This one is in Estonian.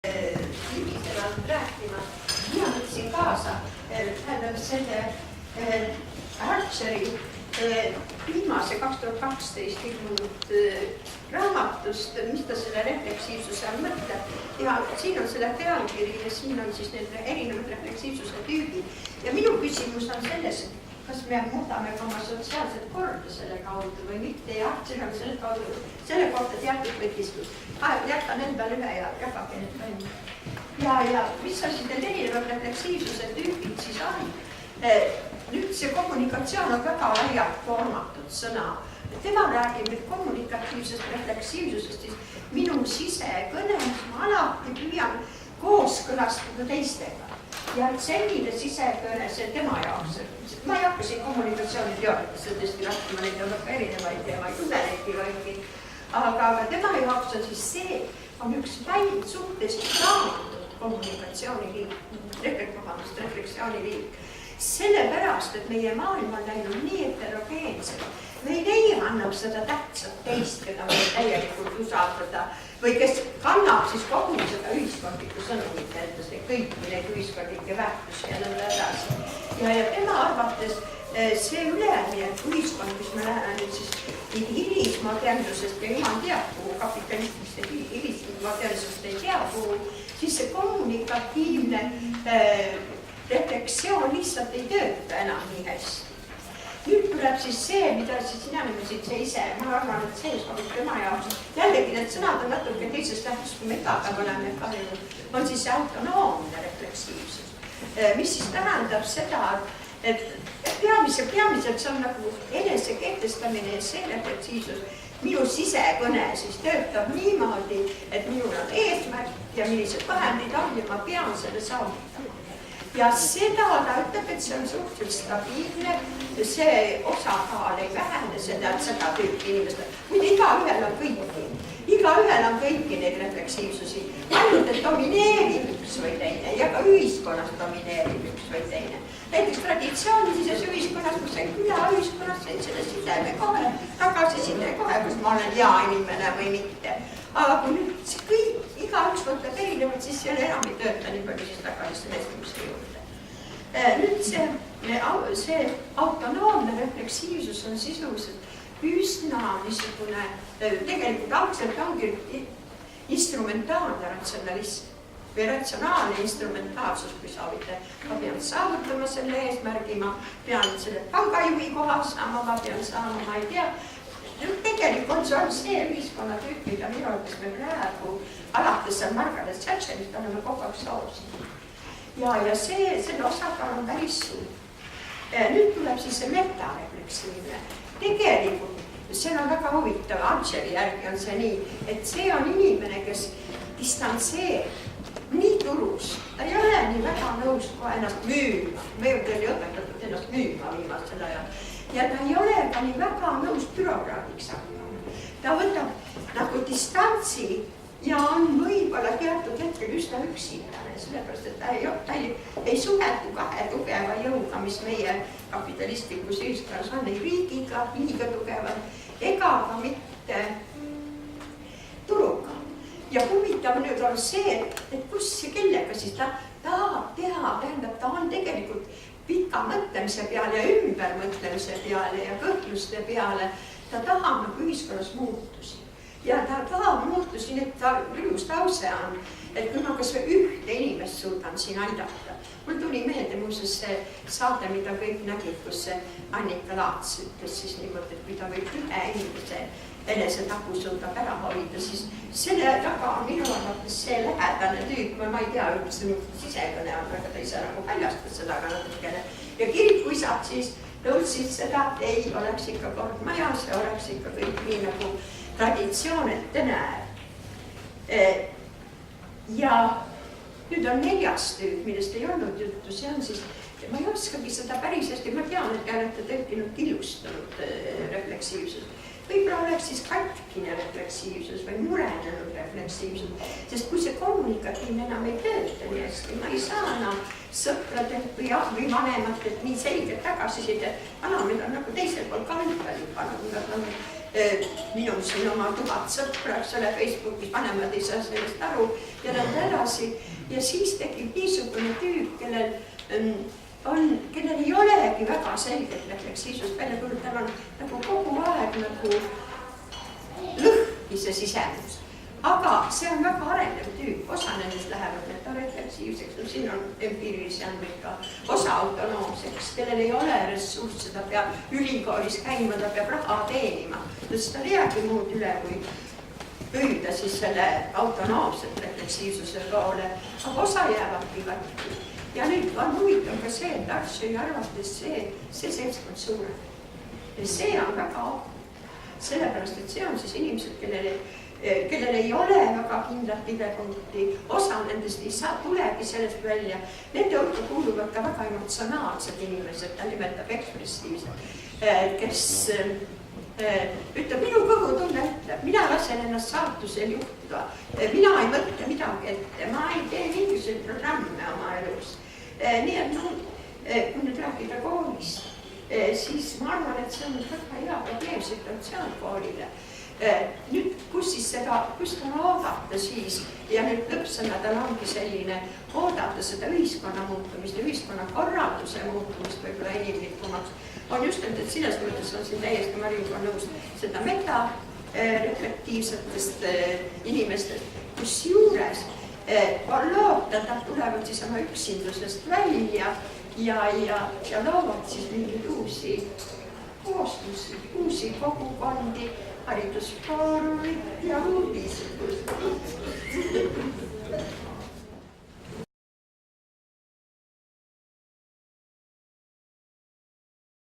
Libisemalt rääkima. Mina võtsin kaasa selle Archeri viimase 2012 ilmunud raamatust, mis ta selle refleksiivsuse on mõtleb. Ja siin on selle pealkiri ja siin on siis need erinevad refleksiivsuse tüübid. Ja minu küsimus on selles, kas me muudame oma sotsiaalset korda selle kaudu või mitte. Ja Archer on selle kohta teatud võtlistus. Jätan endale ühe ja jagage need välja. Ja mis on siis need erinevad refleksiivsuse tüübid siis on? Nüüd see kommunikatsioon on väga laialt formatud sõna. Tema räägib nüüd kommunikatiivsest refleksiivsusest, siis minu sisekõnes ma alati püüan kooskõlastada teistega. Ja selline sisekõne, see tema jaoks. Ma ei hakka siin kommunikatsiooniteooriates tõesti rääkima, neid on väga erinevaid ja ma ei tunne neidki kõiki. Aga tema jaoks on siis see, on üks väid suhteliselt raamatud kommunikatsiooniliik, refleksiooniliik. Sellepärast, et meie maailm on läinud nii heterogeensed. Meil ei annab seda tähtsat teist, keda me täielikult usaldada või kes kannab siis kogu seda ühiskondlikku sõnumit endas ja kõiki neid ühiskondlikke väärtusi ja nõnda edasi. Ja tema arvates see üleminek ühiskond, mis me läheme nüüd siis hilismodernsusest ja jumal teab kuhu, kapitalistist ja hilismodernsusest ei tea kuhu, siis see kommunikatiivne reflektsioon lihtsalt ei tööta enam nii hästi. Nüüd tuleb siis see, mida siis sina nimesid see ise, ma arvan, et see sobib tema jaoks. Jällegi need sõnad on natuke teisest tähtsust, kui me tahtame oleme kahjunud, on siis see autonoomne refleksiivsus. Mis siis tähendab seda, et peamiselt see on nagu enese kehtestamine ja see refleksiivsus. Minu sisekõne siis töötab niimoodi, et minul on eesmärk ja millised vahendid on ja ma pean selle saavutama. Ja seda ta ütleb, et see on suhteliselt stabiilne, see osakaal ei vähene seda tüüpi inimest. Muide, igaühel on kõiki neid refleksiivsusi, ainult et domineerib üks või teine ja ka ühiskonnas domineerib üks või teine. Näiteks traditsioonilises ühiskonnas, kus on külaühiskonnas, sain selle sideme kohe, tagasiside kohe, kus ma olen hea inimene või mitte. Aga kui nüüd see kõik, igaüks mõtleb erinevad, siis seal enam ei tööta nii palju siis tagalisse vestlumise juurde. Nüüd see autonoomne refleksiivsus on sisuliselt üsna niisugune, tegelikult algselt ongi instrumentaalne ratsionalism või ratsionaalne instrumentaalsus, kui soovite. Ma pean saavutama selle eesmärgi, ma pean selle pangajuhi koha saama, ma pean saama, ma ei tea. Tegelikult see on see ühiskonnatüüp, mida minu arvates me praegu alates seal Margaret Thatcherist oleme kogu aeg soosinud. Ja selle osakaal on päris suur. Nüüd tuleb siis see metarefleksiivne. Tegelikult see on väga huvitav, Archeri järgi on see nii, et see on inimene, kes distantseerib nii turus. Ta ei ole nii väga nõus kohe ennast müüma. Me ei õpetatud ennast müüma viimasel ajal. Ja ta ei ole ka nii väga nõus bürokraadiks hakkama. Ta võtab nagu distantsi ja on võib-olla teatud hetkel üsna üksindane, sellepärast, et ta ei suhetu kahe tugeva jõuga, mis meie kapitalistlikus ühiskonnas on, ei riigiga, liiga tugevad, ega ka mitte turuga. Ja huvitav nüüd on see, et kus ja kellega siis ta tahab teha, tähendab, ta on tegelikult pika mõtlemise peale ja ümbermõtlemise peale ja kõhkluste peale, ta tahab nagu ühiskonnas muutusi. Ja ta tahab muutusi, et ta ilus lause on, et kui ma kas või ühte inimest suudan siin aidata. Mul tuli meelde muuseas see saade, mida kõik nägid, kus see Annika Laats ütles siis niimoodi, et kui ta võib ühe inimese enesetapu suudab ära hoida, siis selle taga on minu arvates see lähedane tüüp, ma ei tea, üks sisekõne on, aga ta ei saa nagu väljastada seda ka natukene. Ja kirikuisad siis nõudsid seda, et ei oleks ikka kord majas ja oleks ikka kõik nii nagu traditsioon ette näeb. Ja nüüd on 4. tüüp, millest ei olnud juttu, see on siis, ma ei oskagi seda päris hästi, ma tean, et te olete tõlkinud killustunud refleksiivsus. Võib-olla oleks siis katkine refleksiivsus või murenenud refleksiivsus, sest kui see kommunikatiivne enam ei tööta nii hästi, ma ei saa enam sõpradelt või vanematelt nii selgelt tagasisidet, vanemad on nagu teisel pool kantali pannud, nad on minul siin oma 1000 sõpra, eks ole, Facebookis, vanemad ei saa sellest aru ja nõnda edasi. Ja siis tekib niisugune tüüp, kellel ei olegi väga selget refleksiivsust välja tulnud, tal on nagu kogu aeg nagu lõhki see sisemus. Aga see on väga arenev tüüp, osa nendest lähevad metarefleksiivseks, no siin on empiirilisi andmeid ka, osa autonoomseks, kellel ei ole ressurssi, ta peab ülikoolis käima, ta peab raha teenima, sest tal ei jäägi muud üle, kui püüda siis selle autonoomset refleksiivsuse poole, aga osa jäävadki katki. Ja nüüd on huvitav ka see, et Aršõi arvates see seltskond suurem. Ja see on väga oht, sellepärast, et see on siis inimesed, kellel ei ole väga kindlat lidepunkti, osa nendest ei saa, tulegi sellest välja. Nende hulka kuuluvad ka väga emotsionaalsed inimesed, ta nimetab ekspressiivsed, kes ütleb, minu kõhutunne ütleb, mina lasen ennast saatusel juhtuda, mina ei mõtle midagi ette, ma ei tee mingisuguseid programme oma elus. Nii et kui nüüd rääkida koolist, siis ma arvan, et see on väga hea probleemsituatsioon koolile. Nüüd, kus ta oodata siis, ja nüüd lõppsõnadel ongi selline oodata seda ühiskonna muutumist, ühiskonna korralduse muutumist võib-olla inimlikumaks, on just et selles mõttes on siin täiesti Mariuga nõus seda metareflektiivsetest inimestest, kus juures on loota, nad tulevad siis oma üksindusest välja ja loovad siis mingeid uusi kooslusi, uusi kogukondi, haridusfoorumid ja uudised.